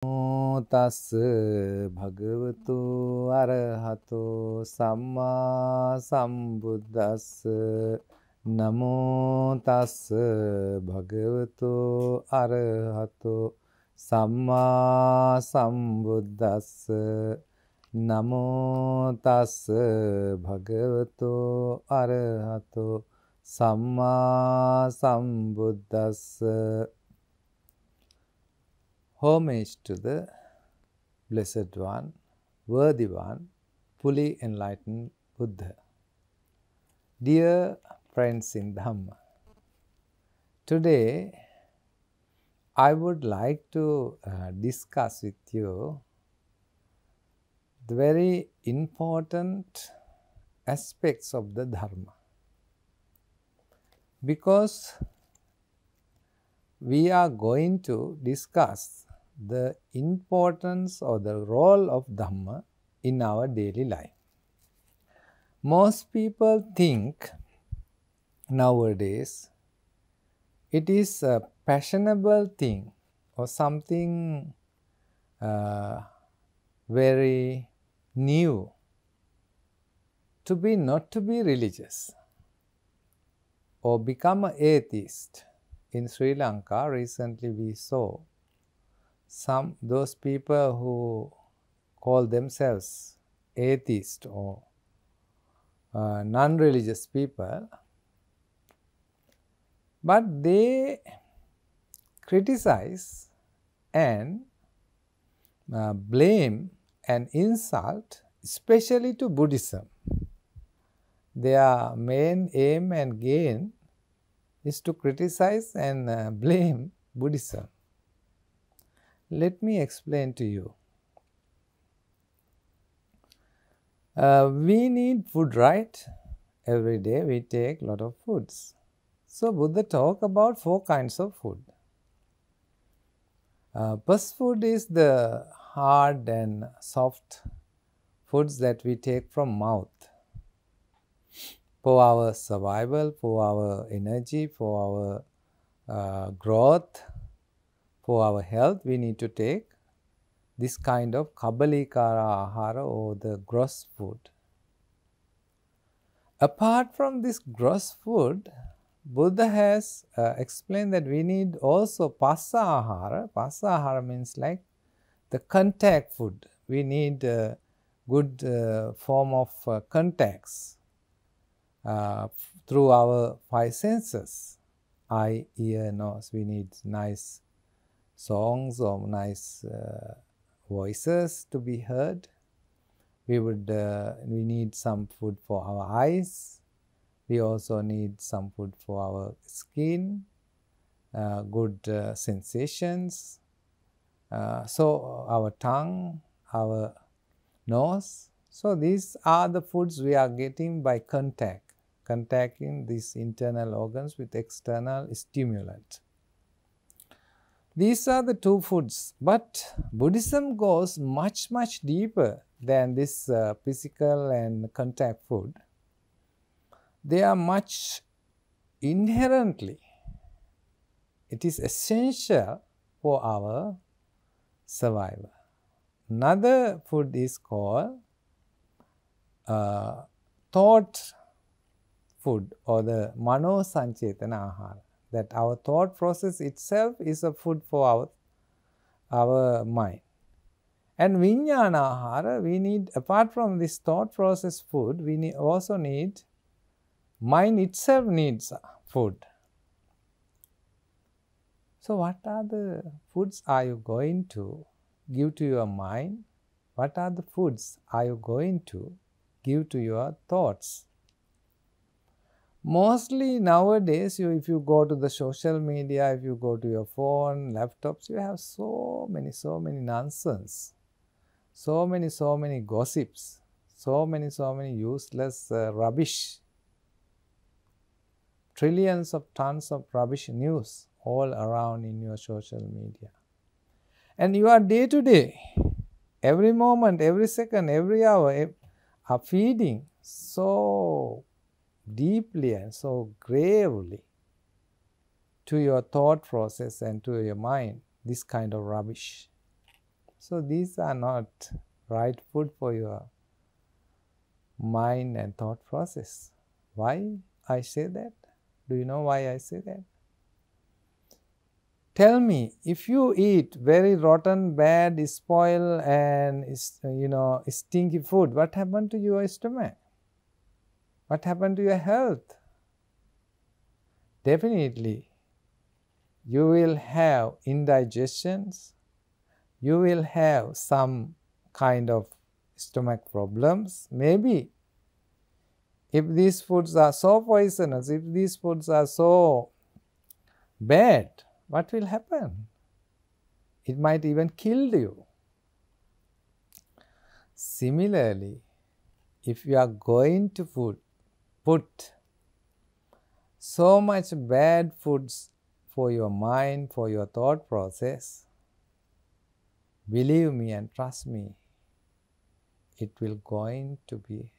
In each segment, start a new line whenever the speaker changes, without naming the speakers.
Namo tassa bhagavato arahato samma sambuddhassa. Namo tassa bhagavato arahato samma sambuddhassa. Namo tassa bhagavato arahato samma sambuddhassa. Homage to the Blessed One, Worthy One, fully enlightened Buddha. Dear friends in Dhamma, today I would like to discuss with you the very important aspects of the Dharma. Because we are going to discuss the importance or the role of Dhamma in our daily life. Most people think nowadays it is a fashionable thing or something very new not to be religious or become an atheist. In Sri Lanka, recently we saw those people who call themselves atheist or non-religious people, but they criticize and blame and insult, especially to Buddhism. Their main aim and gain is to criticize and blame Buddhism. Let me explain to you. We need food, right? Every day we take a lot of foods. So Buddha talk about 4 kinds of food. First food is the hard and soft foods that we take from mouth. For our survival, for our energy, for our growth, for our health, we need to take this kind of kabalikara ahara or the gross food. Apart from this gross food, Buddha has explained that we need also passa ahara. Passa ahara means like the contact food. We need a good form of contacts through our 5 senses. Eye, ear, nose. We need nice songs or nice voices to be heard. We need some food for our eyes. We also need some food for our skin, good sensations. So our tongue, our nose. So these are the foods we are getting by contacting these internal organs with external stimulant. These are the 2 foods, but Buddhism goes much deeper than this physical and contact food. They are much inherently, it is essential for our survival. Another food is called thought food or the mano sanchetana ahara. That our thought process itself is a food for our mind. And vijnana ahara, we need, apart from this thought process food, we also need, mind itself needs food. So what are the foods are you going to give to your mind? What are the foods are you going to give to your thoughts? Mostly nowadays, if you go to the social media, if you go to your phone, laptops, you have so many nonsense, so many gossips, so many useless rubbish, trillions of tons of rubbish news all around in your social media. And you are day to day, every moment, every second, every hour, are feeding so deeply and so gravely to your thought process and to your mind this kind of rubbish. So these are not right food for your mind and thought process. Why I say that? Do you know why I say that? Tell me, if you eat very rotten, bad, spoiled, and stinky food, what happened to your stomach? What happened to your health? Definitely, you will have indigestions. You will have some kind of stomach problems. Maybe if these foods are so poisonous, if these foods are so bad, what will happen? It might even kill you. Similarly, if you are going to put so much bad foods for your mind, for your thought process, believe me and trust me, it will going to be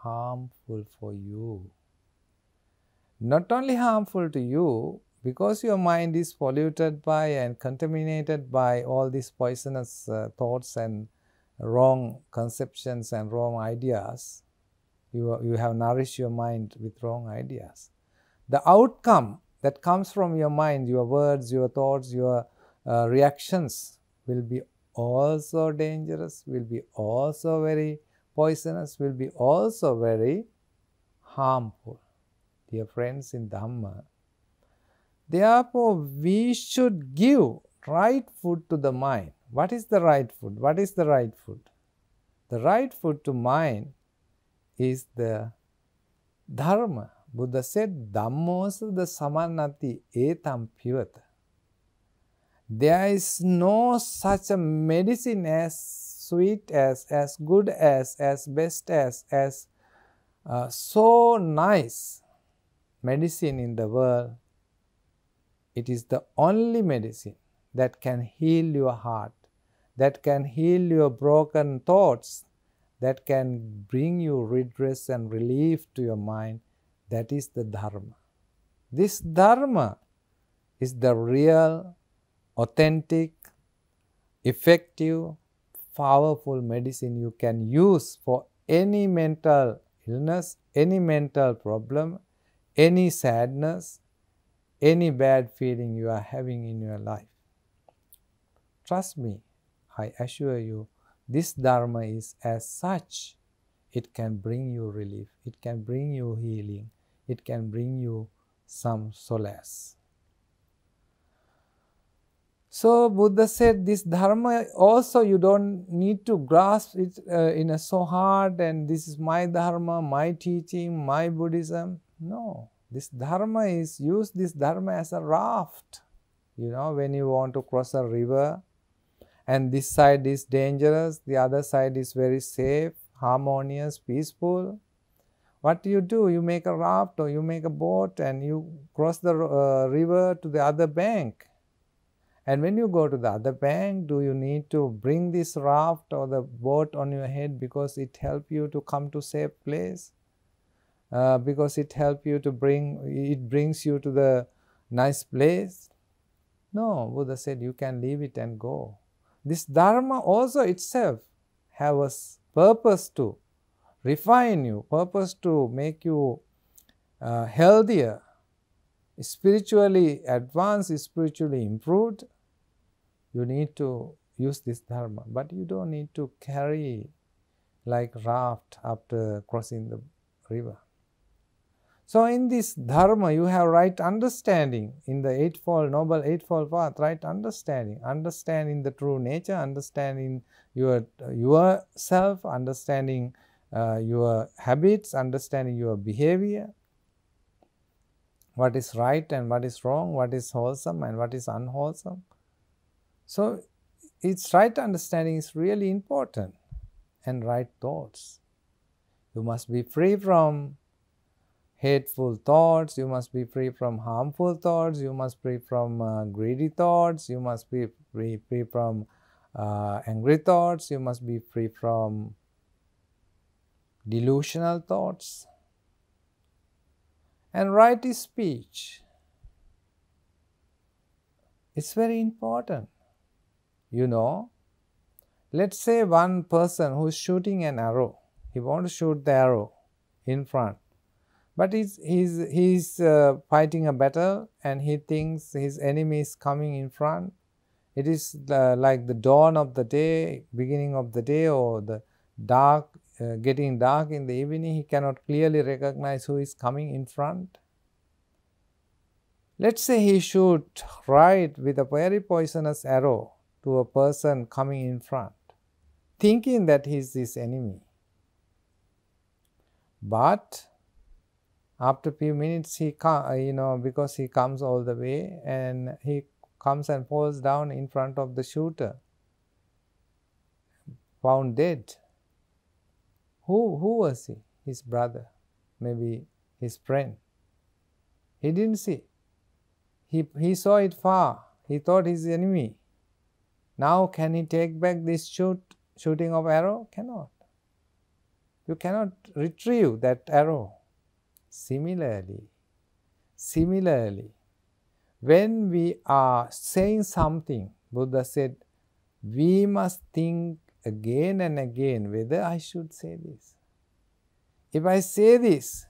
harmful for you. Not only harmful to you, because your mind is polluted by and contaminated by all these poisonous thoughts and wrong conceptions and wrong ideas. You have nourished your mind with wrong ideas. The outcome that comes from your mind, your words, your thoughts, your reactions will be also dangerous, will be also very poisonous, will be also very harmful. Dear friends in Dhamma, therefore we should give right food to the mind. What is the right food? What is the right food? The right food to mind is the Dharma. Buddha said, Dhammosa the samannati etam pivata. There is no such a medicine as sweet as good as best as so nice medicine in the world. It is the only medicine that can heal your heart, that can heal your broken thoughts, that can bring you redress and relief to your mind. That is the Dharma. This Dharma is the real, authentic, effective, powerful medicine you can use for any mental illness, any mental problem, any sadness, any bad feeling you are having in your life. Trust me, I assure you, this Dharma is as such. It can bring you relief, it can bring you healing, it can bring you some solace. So Buddha said this Dharma also you don't need to grasp it in a so hard and this is my Dharma, my teaching, my Buddhism. No, this Dharma is, use this Dharma as a raft. You know, when you want to cross a river and this side is dangerous, the other side is very safe, harmonious, peaceful. What do? You make a raft or you make a boat and you cross the river to the other bank. And when you go to the other bank, do you need to bring this raft or the boat on your head because it helps you to come to safe place? Because it helps you to brings you to the nice place? No, Buddha said you can leave it and go. This Dharma also itself has a purpose to refine you, purpose to make you healthier, spiritually advanced, spiritually improved. You need to use this Dharma, but you don't need to carry like raft after crossing the river. So in this Dharma, you have right understanding in the Noble Eightfold Path, right understanding, understanding the true nature, understanding yourself, understanding your habits, understanding your behavior, what is right and what is wrong, what is wholesome and what is unwholesome. So its right understanding is really important, and right thoughts. You must be free from hateful thoughts, you must be free from harmful thoughts, you must be free from greedy thoughts, you must be free from angry thoughts, you must be free from delusional thoughts. And right speech. It's very important. You know, Let's say one person who is shooting an arrow. He wants to shoot the arrow in front. But he's fighting a battle and he thinks his enemy is coming in front. It is like the dawn of the day, beginning of the day, or the dark, getting dark in the evening. He cannot clearly recognize who is coming in front. Let's say he shoot right with a very poisonous arrow to a person coming in front, thinking that he is his enemy. But after a few minutes, because he comes all the way and he comes and falls down in front of the shooter, found dead. Who was he? His brother, maybe his friend. He didn't see. He saw it far. He thought his enemy. Now can he take back this shooting of arrow? Cannot. You cannot retrieve that arrow. Similarly, when we are saying something, Buddha said, we must think again and again whether I should say this. If I say this,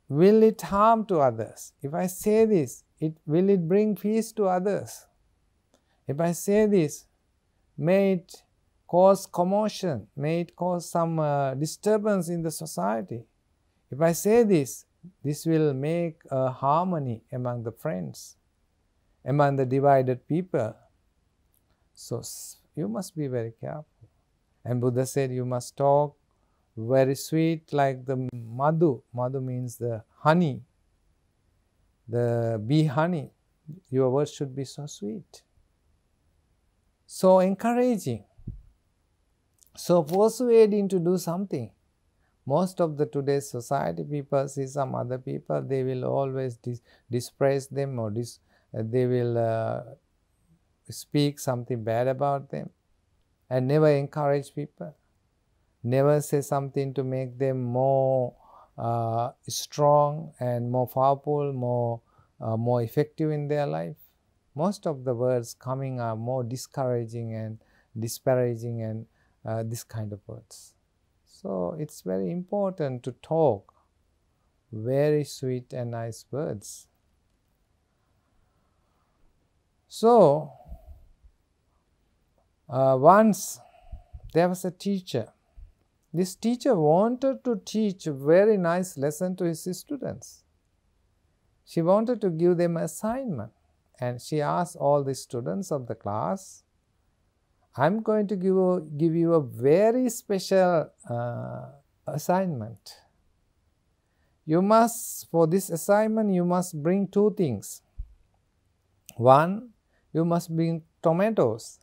will it harm to others? If I say this, will it bring peace to others? If I say this, may it cause commotion, may it cause some disturbance in the society. If I say this, this will make a harmony among the friends, among the divided people. So you must be very careful. And Buddha said you must talk very sweet like the madhu. Madhu means the honey, the bee honey. Your words should be so sweet, so encouraging, so persuading to do something. Most of the today's society people see some other people, they will always dispraise them, or they will speak something bad about them and never encourage people, never say something to make them more strong and more powerful, more effective in their life. Most of the words coming are more discouraging and disparaging and this kind of words. So it's very important to talk very sweet and nice words. So once there was a teacher. This teacher wanted to teach a very nice lesson to his students. She wanted to give them an assignment, and she asked all the students of the class, I'm going to give you a very special assignment. You must, for this assignment, you must bring two things. One, you must bring tomatoes,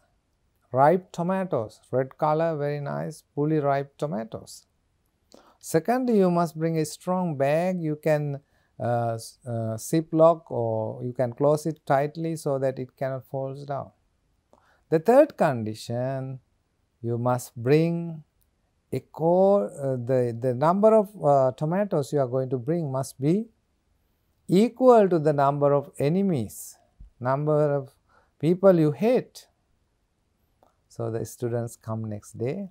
ripe tomatoes, red color, very nice, fully ripe tomatoes. Secondly, you must bring a strong bag. You can ziplock, or you can close it tightly so that it cannot fall down. The third condition, you must bring the number of tomatoes you are going to bring must be equal to the number of enemies, number of people you hate. So the students come next day,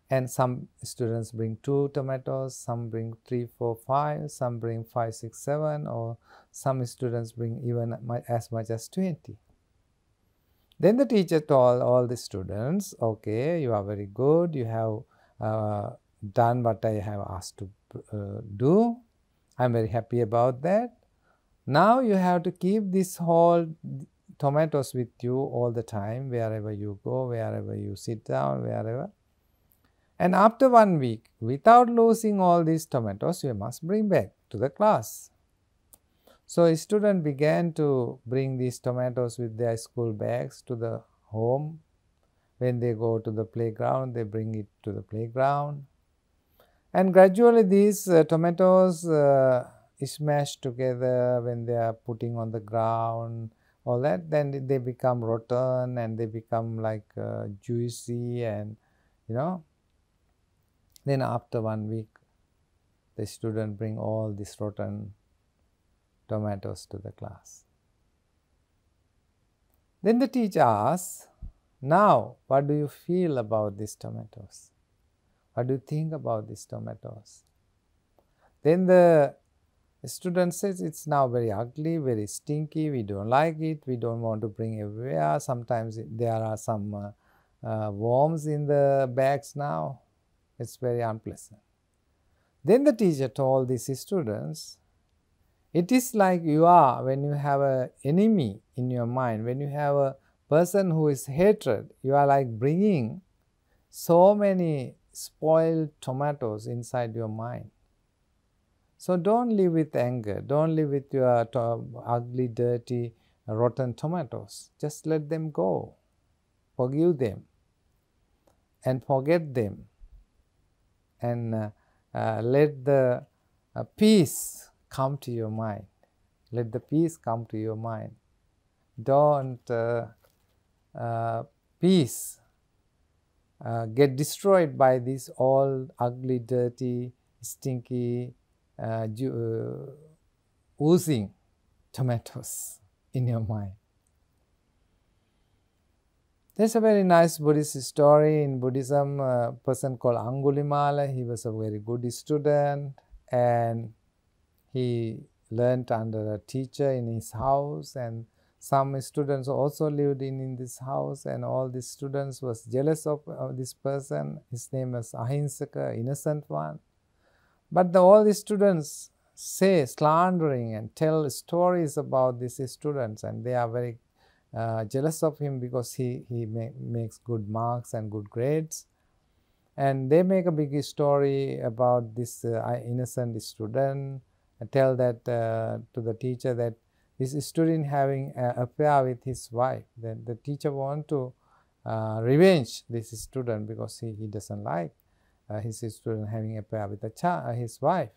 and some students bring 2 tomatoes, some bring 3, 4, 5, some bring 5, 6, 7, or some students bring even as much as 20. Then the teacher told all the students, okay, you are very good, you have done what I have asked to do. I am very happy about that. Now you have to keep this whole tomatoes with you all the time, wherever you go, wherever you sit down, wherever. And after 1 week, without losing all these tomatoes, you must bring back to the class. So a student began to bring these tomatoes with their school bags to the home. When they go to the playground, they bring it to the playground. And gradually these tomatoes smashed together when they are putting on the ground, all that, then they become rotten and they become like juicy, and then after 1 week, the student bring all these rotten tomatoes to the class. Then the teacher asks, Now, what do you feel about these tomatoes? What do you think about these tomatoes? Then the student says, it's now very ugly, very stinky, we don't like it, we don't want to bring everywhere. Sometimes there are some worms in the bags now. It's very unpleasant. Then the teacher told these students, it is like you are when you have an enemy in your mind, when you have a person who is hatred, you are like bringing so many spoiled tomatoes inside your mind. So don't live with anger, don't live with your ugly, dirty, rotten tomatoes. Just let them go, forgive them, and forget them, and let the peace come to your mind. Let the peace come to your mind. Don't peace get destroyed by these all ugly, dirty, stinky, oozing tomatoes in your mind. There's a very nice Buddhist story in Buddhism, a person called Angulimala. He was a very good student, and he learned under a teacher in his house, and some students also lived in this house, and all these students was jealous of this person. His name was Ahinsaka, innocent one. But all the students say slandering and tell stories about these students, and they are very jealous of him because he makes good marks and good grades. And they make a big story about this innocent student, and tell that to the teacher that this student having an affair with his wife. Then the teacher want to revenge this student because he doesn't like his student having an affair with his wife.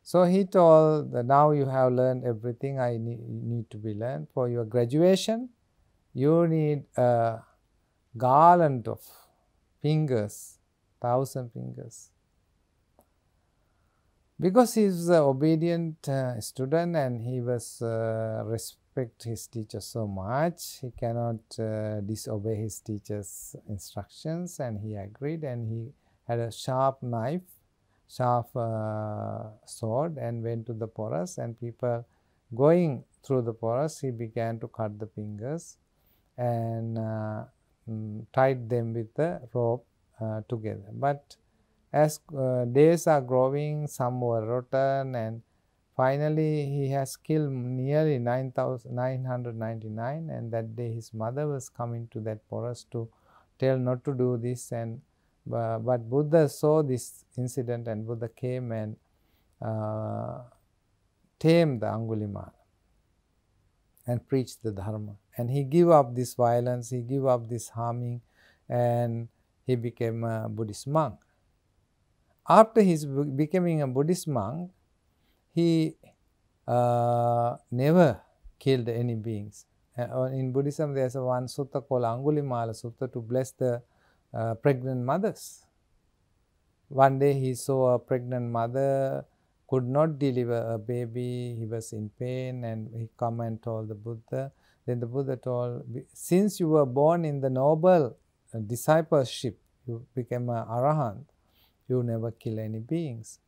So he told that now you have learned everything I need to be learned. For your graduation, you need a garland of fingers, 1,000 fingers. Because he is an obedient student and he was respect his teacher so much, he cannot disobey his teacher's instructions, and he agreed, and he had a sharp knife, sharp sword, and went to the forest, and people going through the forest, he began to cut the fingers and tied them with the rope together. But as days are growing, some were rotten, and finally he has killed nearly 9,999, and that day his mother was coming to that forest to tell not to do this, and but Buddha saw this incident, and Buddha came and tamed the Angulimala and preached the Dharma. And he gave up this violence, he gave up this harming, and he became a Buddhist monk. After his becoming a Buddhist monk, he never killed any beings. In Buddhism, there's one sutta called Angulimala Sutta to bless the pregnant mothers. One day he saw a pregnant mother could not deliver a baby, he was in pain, and he come and told the Buddha. Then the Buddha told, since you were born in the noble discipleship, you became an arahant, you never kill any beings.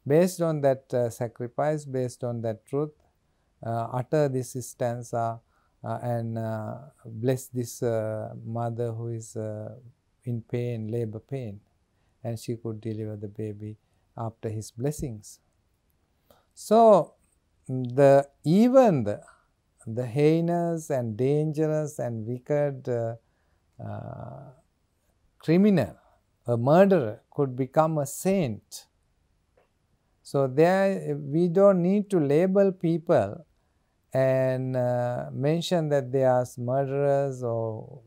Based on that sacrifice, based on that truth, utter this stanza and bless this mother who is in pain, labor pain, and she could deliver the baby after his blessings. So even the heinous and dangerous and wicked criminal, a murderer, could become a saint. So we don't need to label people and mention that they are murderers or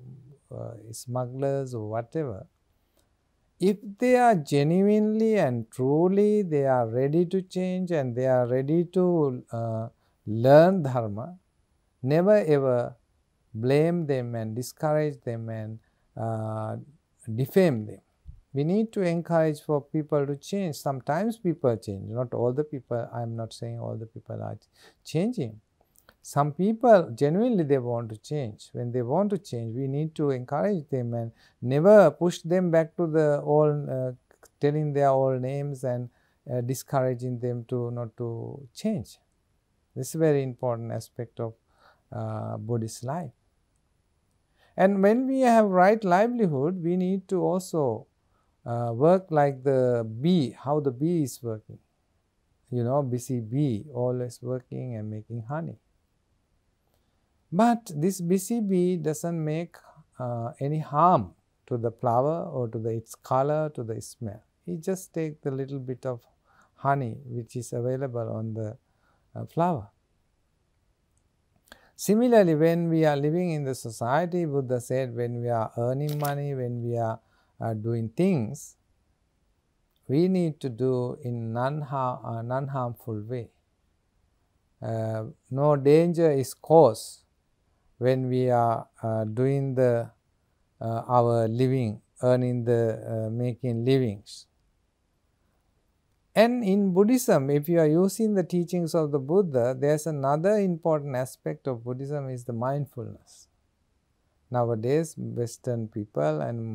smugglers or whatever. If they are genuinely and truly, they are ready to change and they are ready to learn Dharma, never ever blame them and discourage them and defame them. We need to encourage for people to change. Sometimes people change, not all the people. I am not saying all the people are changing. Some people genuinely they want to change. When they want to change, we need to encourage them and never push them back to the old, telling their old names and discouraging them to not to change. This is a very important aspect of Buddhist life. And when we have right livelihood, we need to also work like the bee, how the bee is working. You know, busy bee, always working and making honey. But this busy bee doesn't make any harm to the flower or to its color, to the smell. He just takes the little bit of honey which is available on the flower. Similarly, when we are living in the society, Buddha said, when we are earning money, when we are doing things, we need to do in non-harmful way. No danger is caused when we are doing the our living, earning the making livings. And in Buddhism, if you are using the teachings of the Buddha, there's another important aspect of Buddhism is the mindfulness. Nowadays, Western people and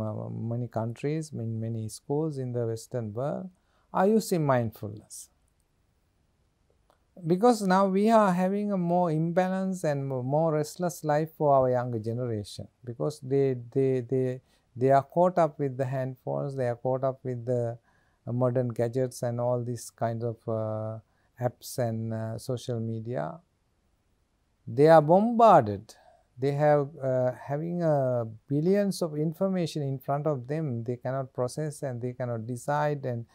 many countries, many schools in the Western world are using mindfulness. Because now we are having a more imbalanced and more restless life for our younger generation, because they are caught up with the handphones, they are caught up with the modern gadgets and all these kinds of apps and social media. They are bombarded. They have having billions of information in front of them. They cannot process and they cannot decide, and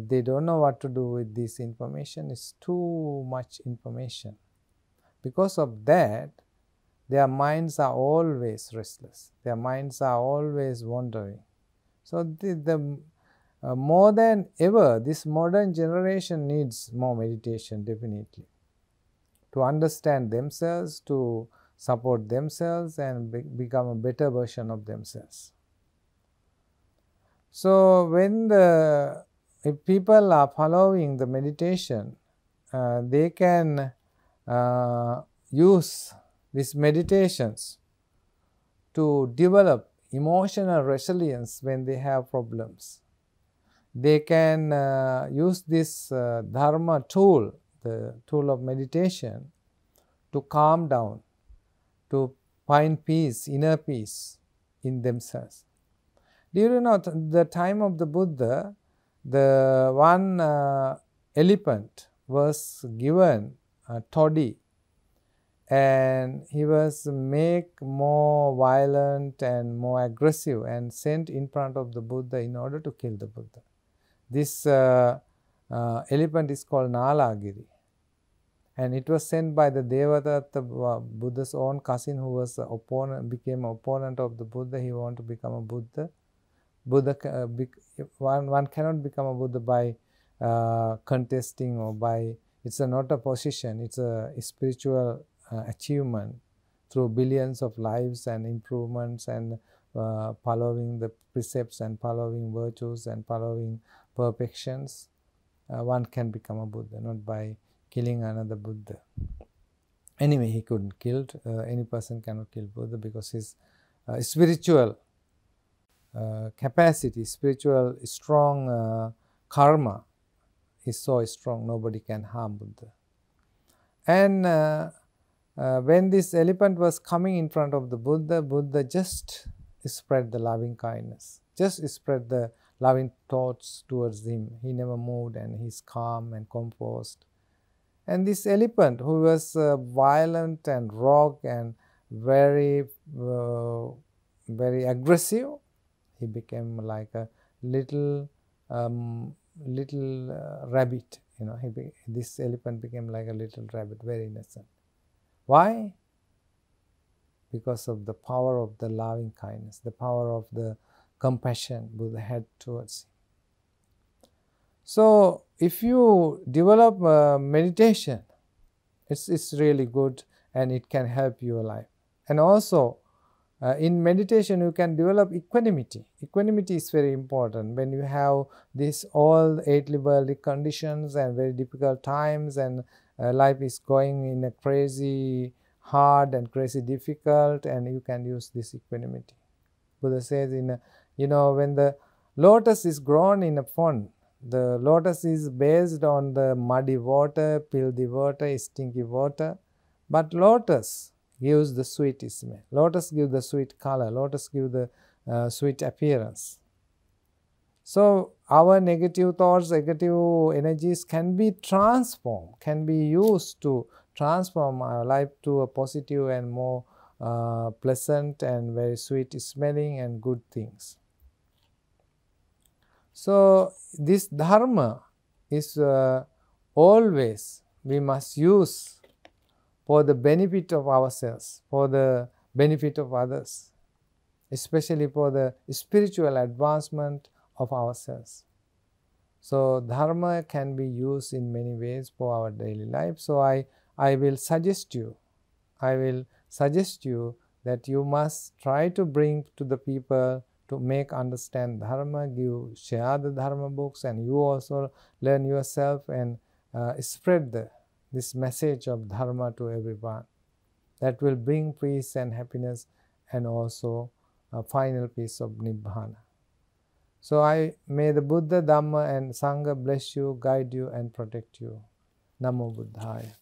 they don't know what to do with this information. It's too much information. Because of that, their minds are always restless. Their minds are always wandering. So more than ever, this modern generation needs more meditation, definitely, to understand themselves, to support themselves and become a better version of themselves. So when if people are following the meditation, they can use these meditations to develop emotional resilience when they have problems. They can use this Dharma tool, the tool of meditation, to calm down, to find peace, inner peace in themselves. During the time of the Buddha, the one elephant was given a toddy, and he was made more violent and more aggressive and sent in front of the Buddha in order to kill the Buddha. This elephant is called Nalagiri, and it was sent by the Devadatta, Buddha's own cousin, who was became an opponent of the Buddha. He wanted to become a Buddha. One cannot become a Buddha by contesting or by, it's not a position, it's a spiritual achievement through billions of lives and improvements and following the precepts and following virtues and following perfections. One can become a Buddha, not by killing another Buddha. Anyway, he couldn't kill, any person cannot kill Buddha because his spiritual capacity, spiritual strong karma is so strong, nobody can harm Buddha. And when this elephant was coming in front of the Buddha, Buddha just spread the loving kindness, just spread the loving thoughts towards him. He never moved and he's calm and composed. And this elephant, who was violent and rogue and very aggressive, he became like a little rabbit. You know, this elephant became like a little rabbit, very innocent. Why? Because of the power of the loving kindness, the power of the compassion Buddha had towards him. So if you develop meditation, it's really good and it can help your life. And also in meditation you can develop equanimity. Equanimity is very important. When you have this all 8 liberal conditions and very difficult times and life is going in a crazy hard and crazy difficult, and you can use this equanimity. Buddha says when the lotus is grown in a pond, the lotus is based on the muddy water, filthy water, stinky water, but lotus gives the sweet smell. Lotus gives the sweet color. Lotus gives the sweet appearance. So our negative thoughts, negative energies can be transformed, can be used to transform our life to a positive and more pleasant and very sweet smelling and good things. So this Dharma is always we must use for the benefit of ourselves, for the benefit of others, especially for the spiritual advancement of ourselves. So Dharma can be used in many ways for our daily life. So I will suggest you that you must try to bring to the people to make understand Dharma, share the Dharma books, and you also learn yourself and spread this message of Dharma to everyone. That will bring peace and happiness and also a final peace of Nibbana. So may the Buddha, Dhamma and Sangha bless you, guide you and protect you. Namo Buddhaya.